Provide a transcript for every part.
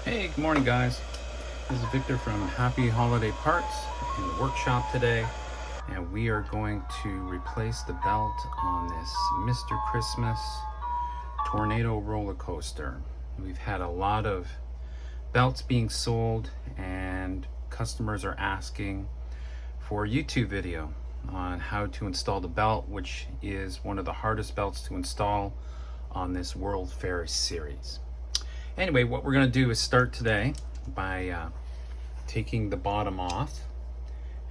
Hey, good morning guys. This is Victor from Happy Holiday Parts in the workshop today, and we are going to replace the belt on this Mr. Christmas Tornado roller coaster. We've had a lot of belts being sold and customers are asking for a YouTube video on how to install the belt, which is one of the hardest belts to install on this World Fair series. Anyway, what we're going to do is start today by taking the bottom off,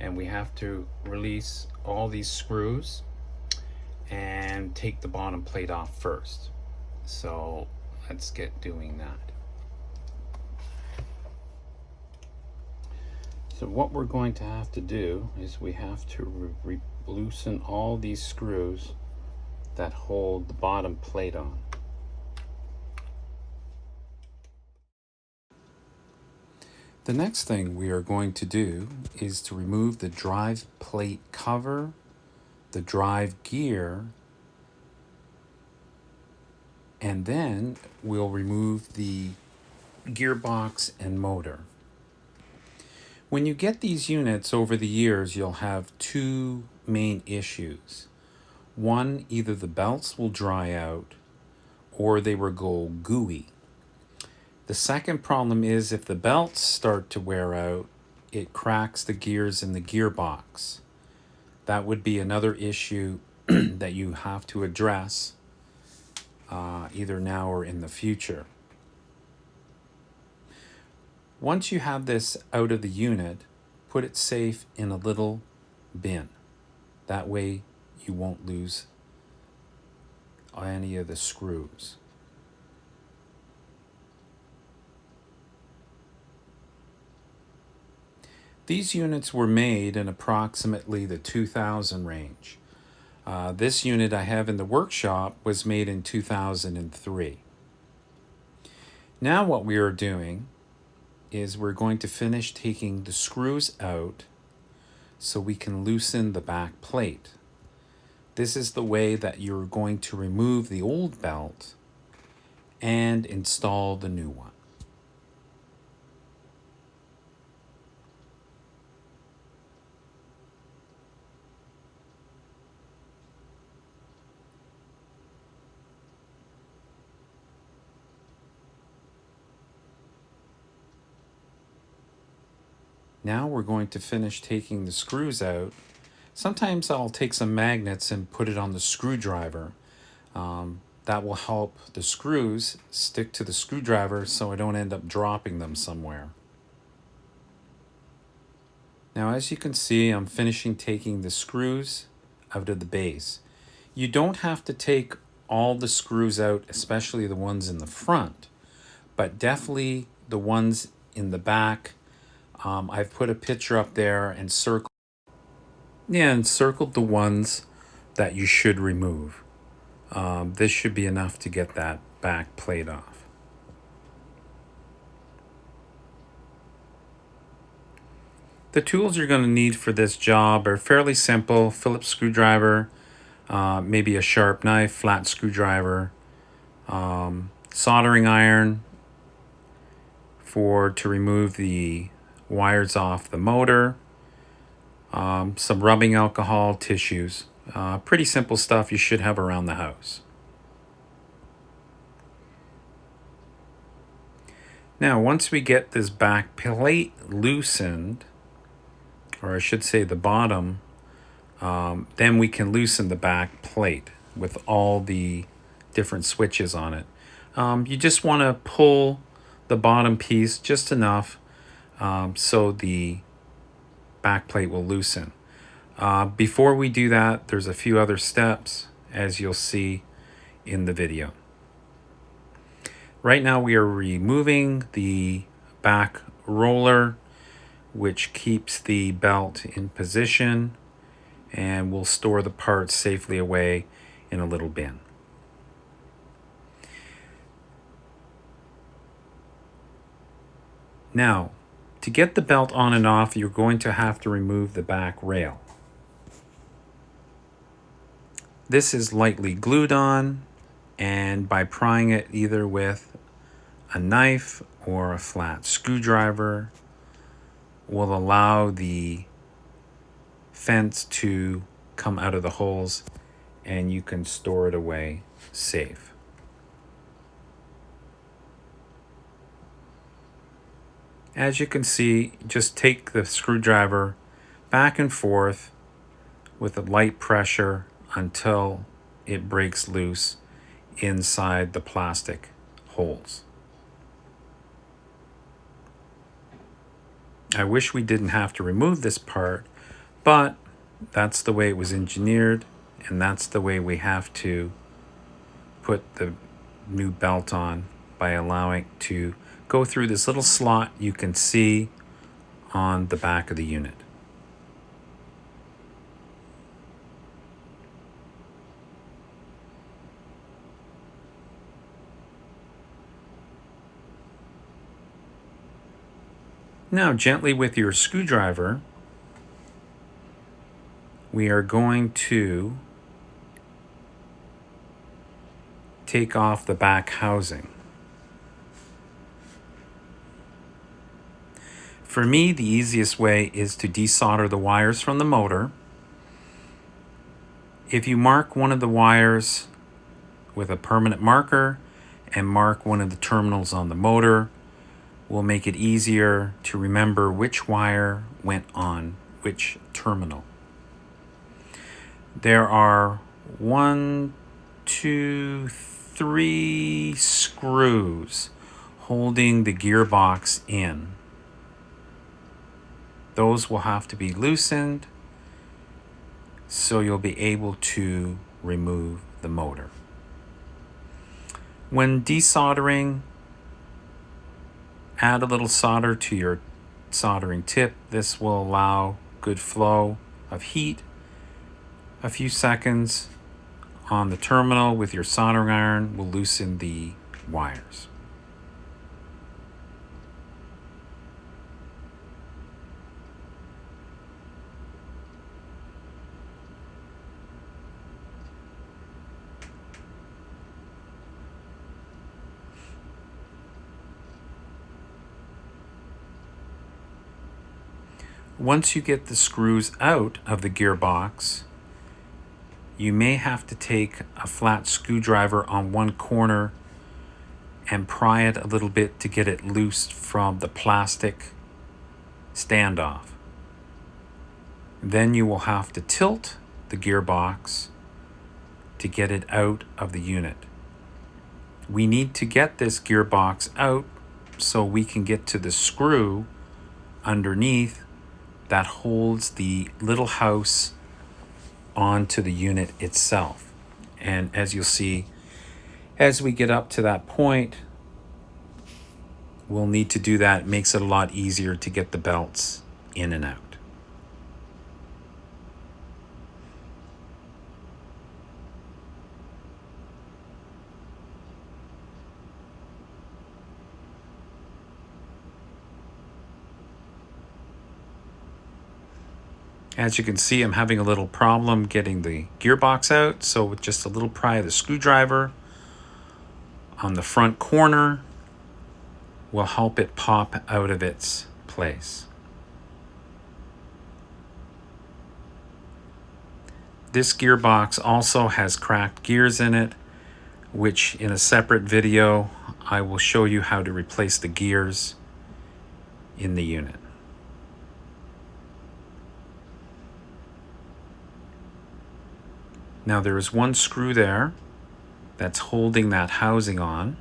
and we have to release all these screws and take the bottom plate off first. So let's get doing that. So what we're going to have to do is we have to loosen all these screws that hold the bottom plate on. The next thing we are going to do is to remove the drive plate cover, the drive gear, and then we'll remove the gearbox and motor. When you get these units over the years, you'll have two main issues. One, either the belts will dry out or they will go gooey. The second problem is if the belts start to wear out, it cracks the gears in the gearbox. That would be another issue that you have to address either now or in the future. Once you have this out of the unit, put it safe in a little bin. That way you won't lose any of the screws. These units were made in approximately the 2000 range. This unit I have in the workshop was made in 2003. Now what we are doing is we're going to finish taking the screws out so we can loosen the back plate. This is the way that you're going to remove the old belt and install the new one. Now we're going to finish taking the screws out. Sometimes I'll take some magnets and put it on the screwdriver. That will help the screws stick to the screwdriver so I don't end up dropping them somewhere. Now as you can see, I'm finishing taking the screws out of the base. You don't have to take all the screws out, especially the ones in the front, but definitely the ones in the back. I've put a picture up there and circled the ones that you should remove. This should be enough to get that back plate off. The tools you're going to need for this job are fairly simple: Phillips screwdriver, maybe a sharp knife, flat screwdriver, soldering iron to remove the wires off the motor, some rubbing alcohol, tissues. Pretty simple stuff you should have around the house. Now once we get this back plate loosened, or I should say the bottom, then we can loosen the back plate with all the different switches on it. You just want to pull the bottom piece just enough so the back plate will loosen. Before we do that, there's a few other steps, as you'll see in the video. Right now we are removing the back roller, which keeps the belt in position, and we'll store the parts safely away in a little bin. Now, to get the belt on and off, you're going to have to remove the back rail. This is lightly glued on, and by prying it either with a knife or a flat screwdriver will allow the fence to come out of the holes and you can store it away safe. As you can see, just take the screwdriver back and forth with a light pressure until it breaks loose inside the plastic holes. I wish we didn't have to remove this part, but that's the way it was engineered, and that's the way we have to put the new belt on, by allowing it to go through this little slot you can see on the back of the unit. Now, gently with your screwdriver, we are going to take off the back housing. For me, the easiest way is to desolder the wires from the motor. If you mark one of the wires with a permanent marker and mark one of the terminals on the motor, will make it easier to remember which wire went on which terminal. There are 1, 2, 3 screws holding the gearbox in. Those will have to be loosened so you'll be able to remove the motor. When desoldering, add a little solder to your soldering tip. This will allow good flow of heat. A few seconds on the terminal with your soldering iron will loosen the wires. Once you get the screws out of the gearbox, you may have to take a flat screwdriver on one corner and pry it a little bit to get it loose from the plastic standoff. Then you will have to tilt the gearbox to get it out of the unit. We need to get this gearbox out so we can get to the screw underneath that holds the little house onto the unit itself. And as you'll see, as we get up to that point, we'll need to do that. It makes it a lot easier to get the belts in and out. As you can see, I'm having a little problem getting the gearbox out, so with just a little pry of the screwdriver on the front corner will help it pop out of its place. This gearbox also has cracked gears in it, which in a separate video I will show you how to replace the gears in the unit. Now there is one screw there that's holding that housing on.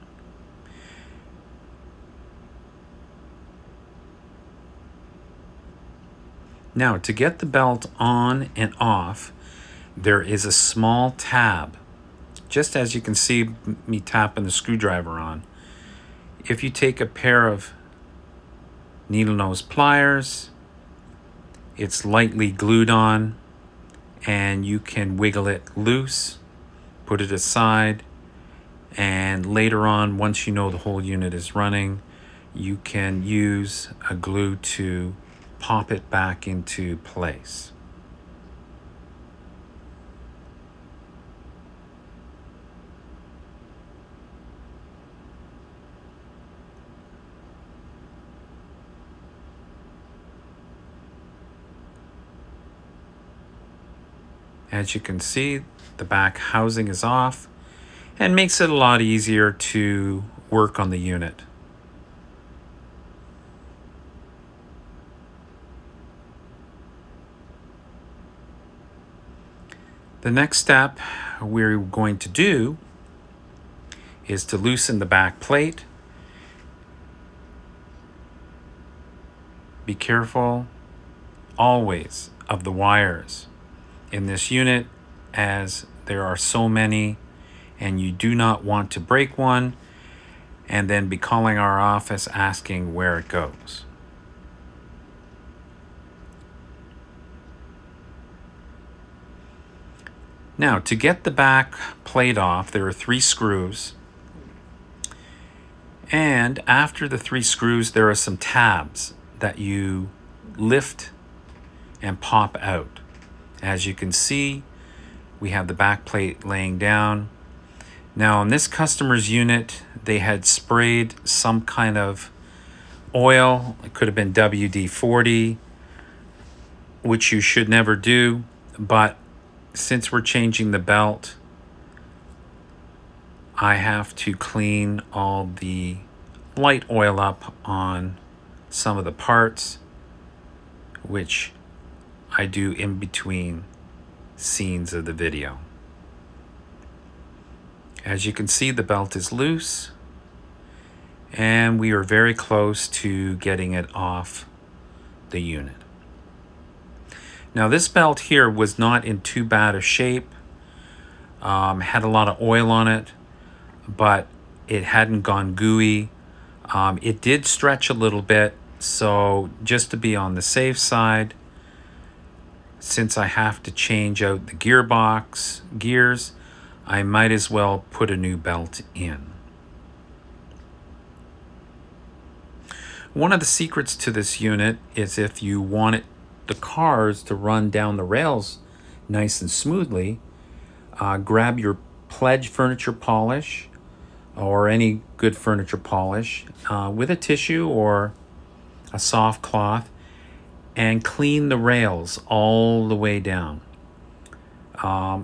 Now to get the belt on and off, there is a small tab, just as you can see me tapping the screwdriver on. If you take a pair of needle nose pliers, it's lightly glued on, and you can wiggle it loose, put it aside, and later on, once you know the whole unit is running, you can use a glue to pop it back into place. As you can see, the back housing is off and makes it a lot easier to work on the unit. The next step we're going to do is to loosen the back plate. Be careful always of the wires in this unit, as there are so many, and you do not want to break one and then be calling our office asking where it goes. Now, to get the back plate off, there are 3 screws. And after the 3 screws, there are some tabs that you lift and pop out. As you can see, we have the back plate laying down. Now, on this customer's unit, they had sprayed some kind of oil. It could have been WD-40, which you should never do, but since we're changing the belt, I have to clean all the light oil up on some of the parts, which I do in between scenes of the video. As you can see, the belt is loose, and we are very close to getting it off the unit. Now, this belt here was not in too bad a shape, had a lot of oil on it, but it hadn't gone gooey. It did stretch a little bit, so just to be on the safe side, since I have to change out the gearbox gears, I might as well put a new belt in. One of the secrets to this unit is if you want the cars to run down the rails nice and smoothly, grab your Pledge furniture polish or any good furniture polish with a tissue or a soft cloth and clean the rails all the way down.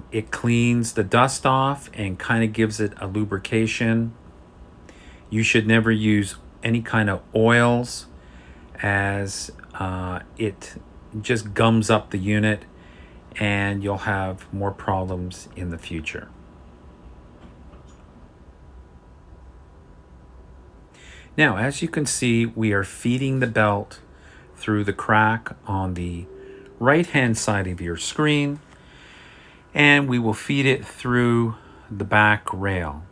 It cleans the dust off and kind of gives it a lubrication. You should never use any kind of oils, as it just gums up the unit and you'll have more problems in the future. Now, as you can see, we are feeding the belt through the crack on the right-hand side of your screen, and we will feed it through the back rail.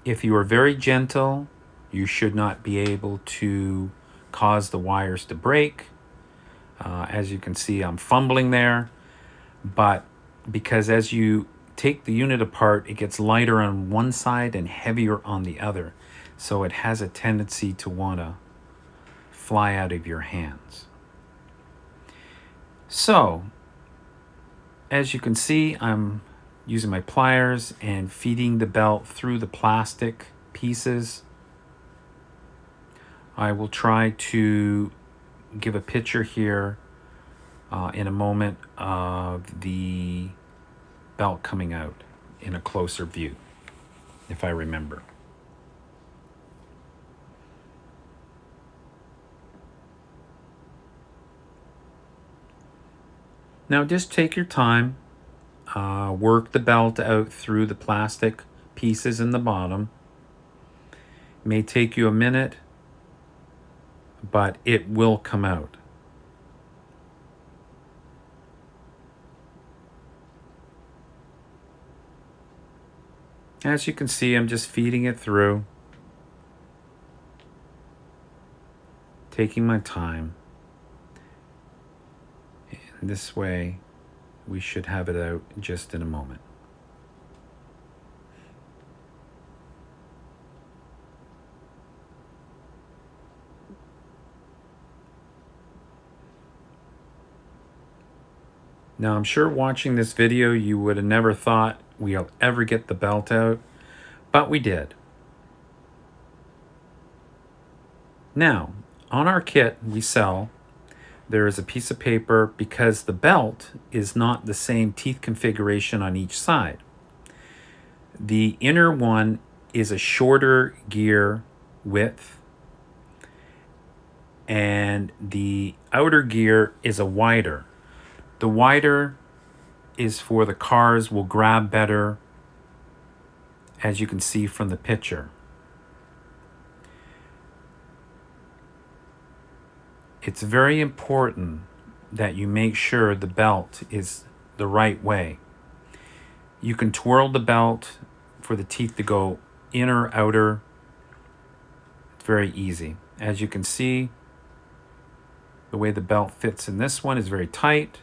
If you are very gentle, you should not be able to cause the wires to break. As you can see, I'm fumbling there, but because as you take the unit apart, it gets lighter on one side and heavier on the other. So it has a tendency to want to fly out of your hands. So, as you can see, I'm using my pliers and feeding the belt through the plastic pieces. I will try to give a picture here in a moment of the belt coming out in a closer view, if I remember. Now just take your time, work the belt out through the plastic pieces in the bottom. It may take you a minute, but it will come out. As you can see, I'm just feeding it through, taking my time. And this way, we should have it out just in a moment. Now, I'm sure watching this video, you would have never thought we'll ever get the belt out, but we did. Now, on our kit, we sell there is a piece of paper because the belt is not the same teeth configuration on each side. The inner one is a shorter gear width, and the outer gear is a wider. The wider is for the cars will grab better, as you can see from the picture. It's very important that you make sure the belt is the right way. You can twirl the belt for the teeth to go inner, outer. It's very easy. As you can see, the way the belt fits in this one is very tight.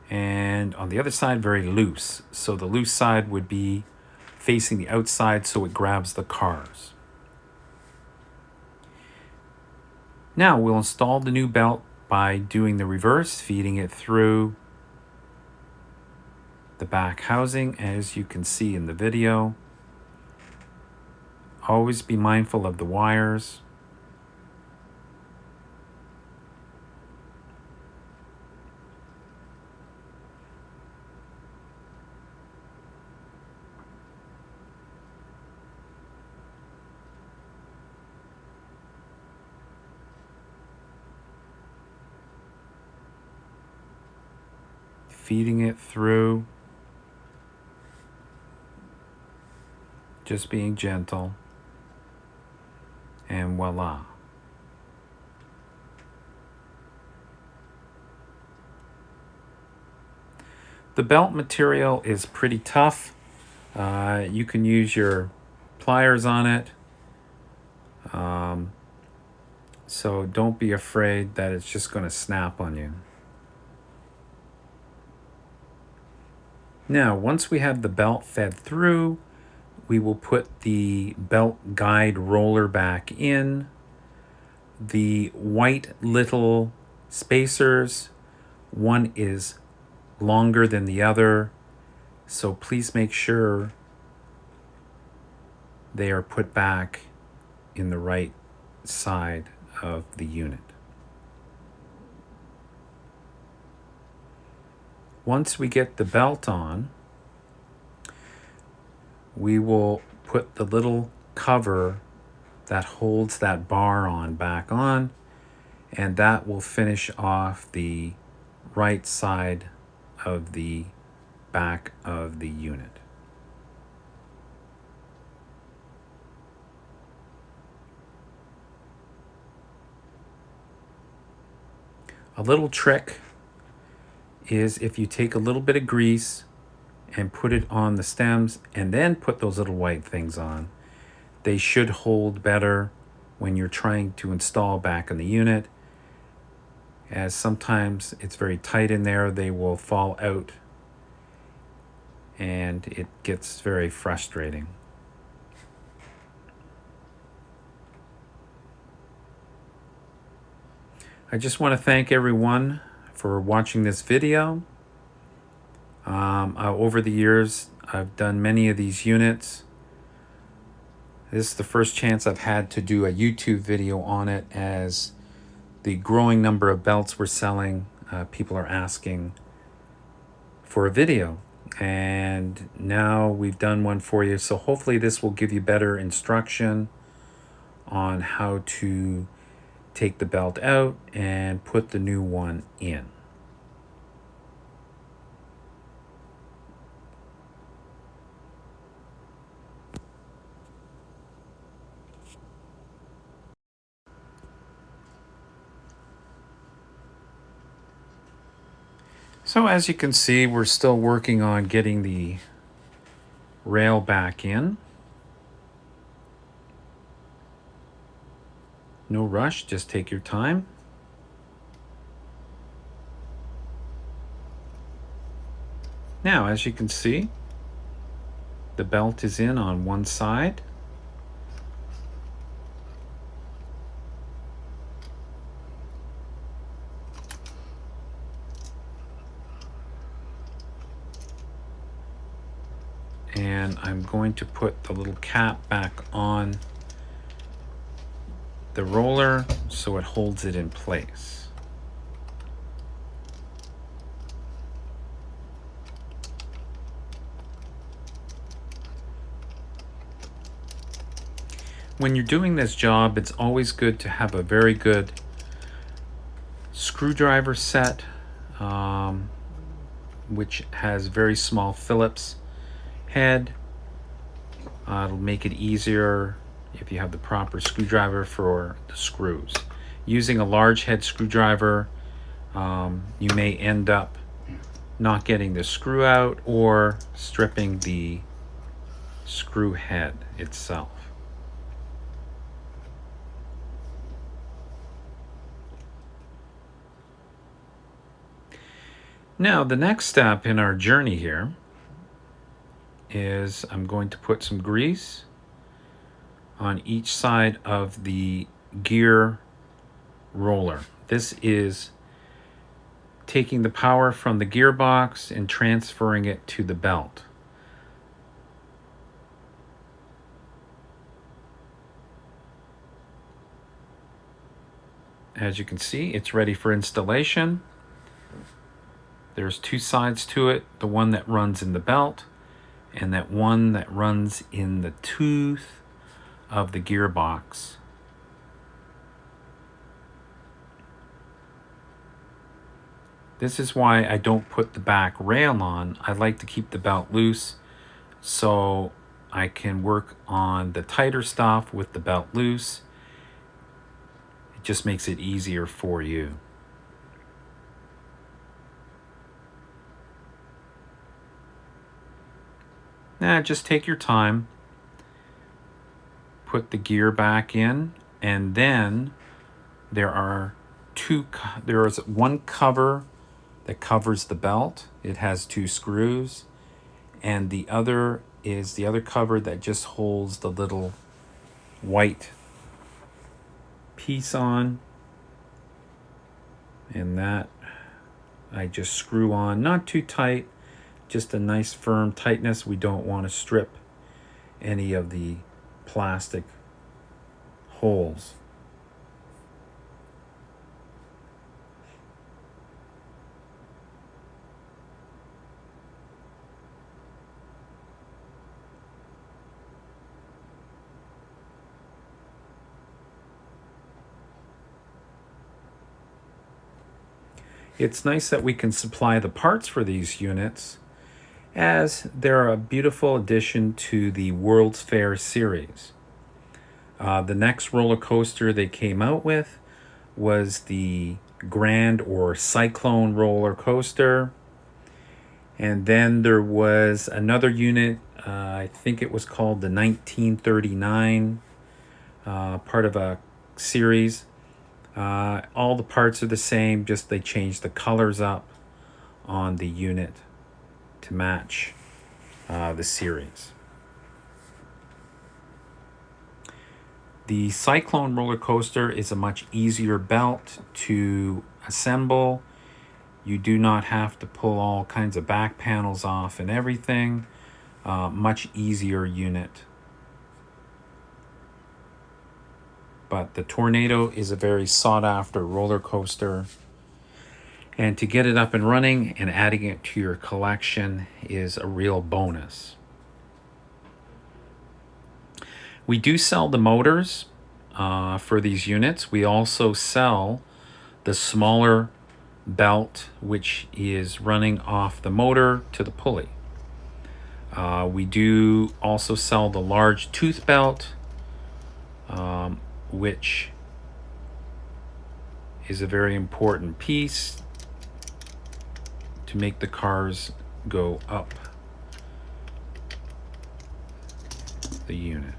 And on the other side, very loose. So the loose side would be facing the outside so it grabs the cars. Now we'll install the new belt by doing the reverse, feeding it through the back housing, as you can see in the video. Always be mindful of the wires. Feeding it through. Just being gentle. And voila. The belt material is pretty tough. You can use your pliers on it. So don't be afraid that it's just going to snap on you. Now, once we have the belt fed through, we will put the belt guide roller back in. The white little spacers, one is longer than the other, so please make sure they are put back in the right side of the unit. Once we get the belt on, we will put the little cover that holds that bar on back on, and that will finish off the right side of the back of the unit. A little trick is if you take a little bit of grease and put it on the stems and then put those little white things on, they should hold better when you're trying to install back in the unit, as sometimes it's very tight in there, they will fall out and it gets very frustrating. I just want to thank everyone for watching this video. Over the years, I've done many of these units. This is the first chance I've had to do a YouTube video on it, as the growing number of belts we're selling, people are asking for a video. And now we've done one for you. So hopefully this will give you better instruction on how to take the belt out and put the new one in. So as you can see, we're still working on getting the rail back in. No rush, just take your time. Now, as you can see, the belt is in on one side. And I'm going to put the little cap back on the roller so it holds it in place. When you're doing this job, it's always good to have a very good screwdriver set, which has very small Phillips head. It'll make it easier if you have the proper screwdriver for the screws. Using a large head screwdriver, you may end up not getting the screw out or stripping the screw head itself. Now, the next step in our journey here is I'm going to put some grease on each side of the gear roller. This is taking the power from the gearbox and transferring it to the belt. As you can see, it's ready for installation. There's two sides to it, the one that runs in the belt and that one that runs in the tooth of the gearbox. This is why I don't put the back rail on. I like to keep the belt loose so I can work on the tighter stuff with the belt loose. It just makes it easier for you. Now just take your time, put the gear back in, and then there is one cover that covers the belt. It has two screws, and the other is the other cover that just holds the little white piece on, and that I just screw on, not too tight, just a nice firm tightness. We don't want to strip any of the plastic holes. It's nice that we can supply the parts for these units, as they're a beautiful addition to the World's Fair series. The next roller coaster they came out with was the Grand or Cyclone roller coaster. And then there was another unit, I think it was called the 1939, part of a series. All the parts are the same, just they changed the colors up on the unit to match the series. The Cyclone roller coaster is a much easier belt to assemble. You do not have to pull all kinds of back panels off and everything. Much easier unit. But the Tornado is a very sought after roller coaster. And to get it up and running and adding it to your collection is a real bonus. We do sell the motors for these units. We also sell the smaller belt, which is running off the motor to the pulley. We do also sell the large tooth belt, which is a very important piece to make the cars go up the unit.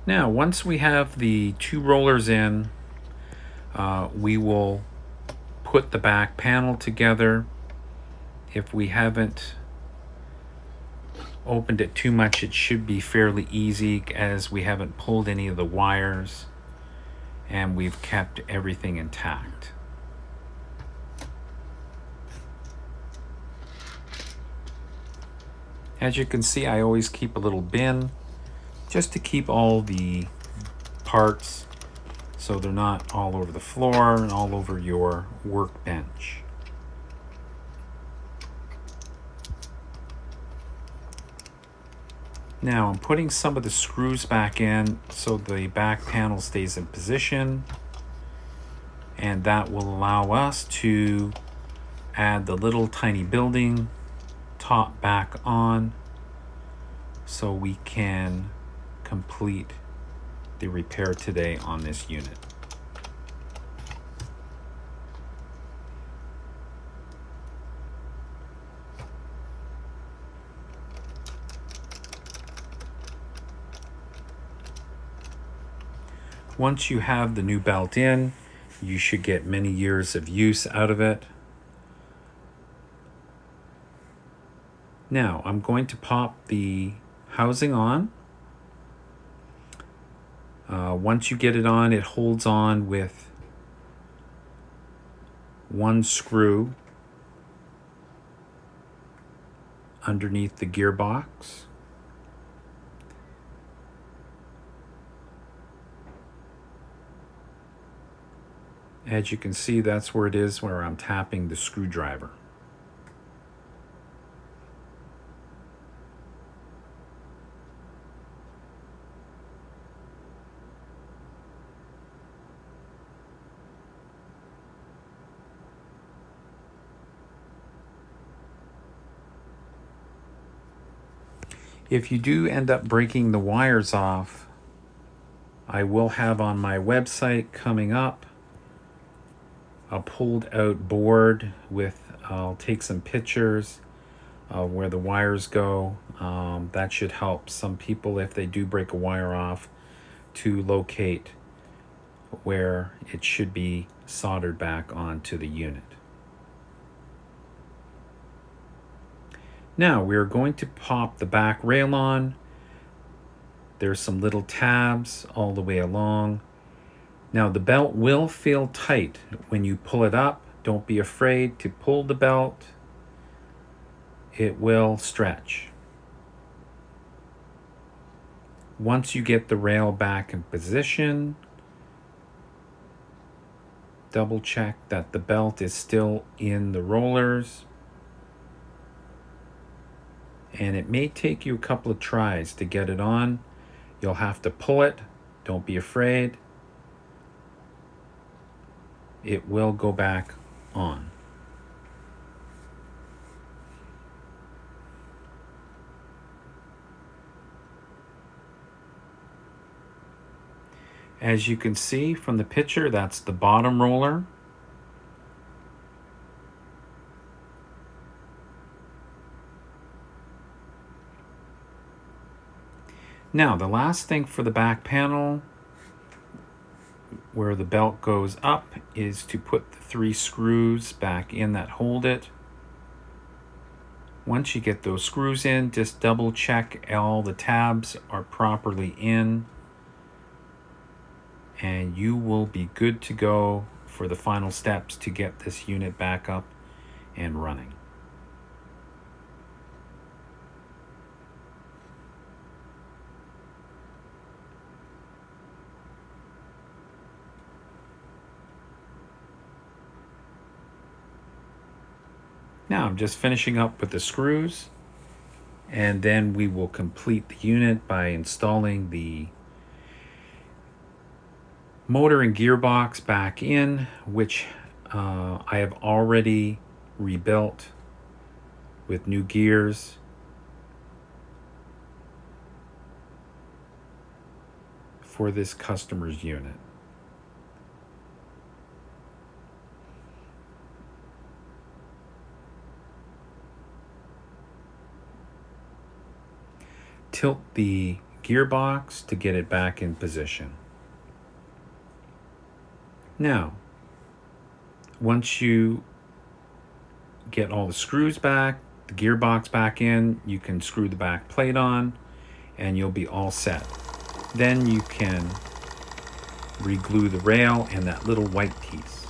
Now, once we have the two rollers in, we will put the back panel together. If we haven't opened it too much, it should be fairly easy, as we haven't pulled any of the wires and we've kept everything intact. As you can see, I always keep a little bin just to keep all the parts so they're not all over the floor and all over your workbench. Now I'm putting some of the screws back in so the back panel stays in position, and that will allow us to add the little tiny building top back on so we can complete the repair today on this unit. Once you have the new belt in, you should get many years of use out of it. Now I'm going to pop the housing on. Once you get it on, it holds on with one screw underneath the gearbox. As you can see, that's where it is where I'm tapping the screwdriver. If you do end up breaking the wires off, I will have on my website coming up a pulled out board with, I'll take some pictures of where the wires go. That should help some people, if they do break a wire off, to locate where it should be soldered back onto the unit. Now we're going to pop the back rail on. There's some little tabs all the way along. Now the belt will feel tight when you pull it up. Don't be afraid to pull the belt. It will stretch. Once you get the rail back in position, double check that the belt is still in the rollers. And it may take you a couple of tries to get it on. You'll have to pull it. Don't be afraid. It will go back on. As you can see from the picture, that's the bottom roller. Now, the last thing for the back panel, where the belt goes up, is to put the 3 screws back in that hold it. Once you get those screws in, just double check all the tabs are properly in, and you will be good to go for the final steps to get this unit back up and running. Now I'm just finishing up with the screws, and then we will complete the unit by installing the motor and gearbox back in, which I have already rebuilt with new gears. For this customer's unit. Tilt the gearbox to get it back in position. Now, once you get all the screws back, the gearbox back in, you can screw the back plate on, and you'll be all set. Then you can re-glue the rail and that little white piece.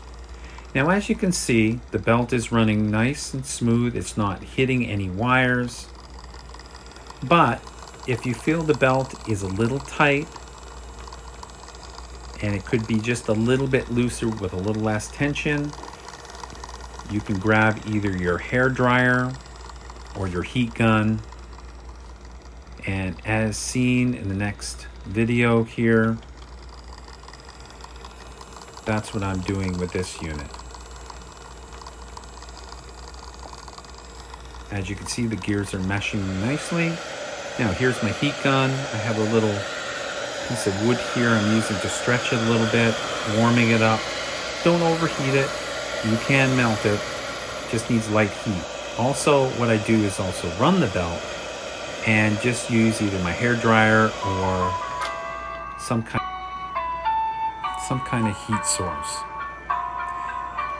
Now, as you can see, the belt is running nice and smooth. It's not hitting any wires. But if you feel the belt is a little tight, and it could be just a little bit looser with a little less tension, you can grab either your hair dryer or your heat gun. And as seen in the next video here, that's what I'm doing with this unit. As you can see, the gears are meshing nicely. Now here's my heat gun. I have a little piece of wood here I'm using to stretch it a little bit, warming it up. Don't overheat it. You can melt it. Just needs light heat. Also, what I do is also run the belt and just use either my hair dryer or some kind of heat source.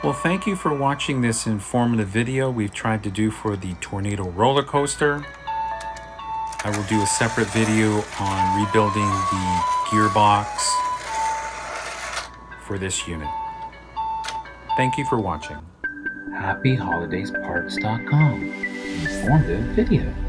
Well, thank you for watching this informative video we've tried to do for the Tornado roller coaster. I will do a separate video on rebuilding the gearbox for this unit. Thank you for watching. HappyHolidaysParts.com. Informative video.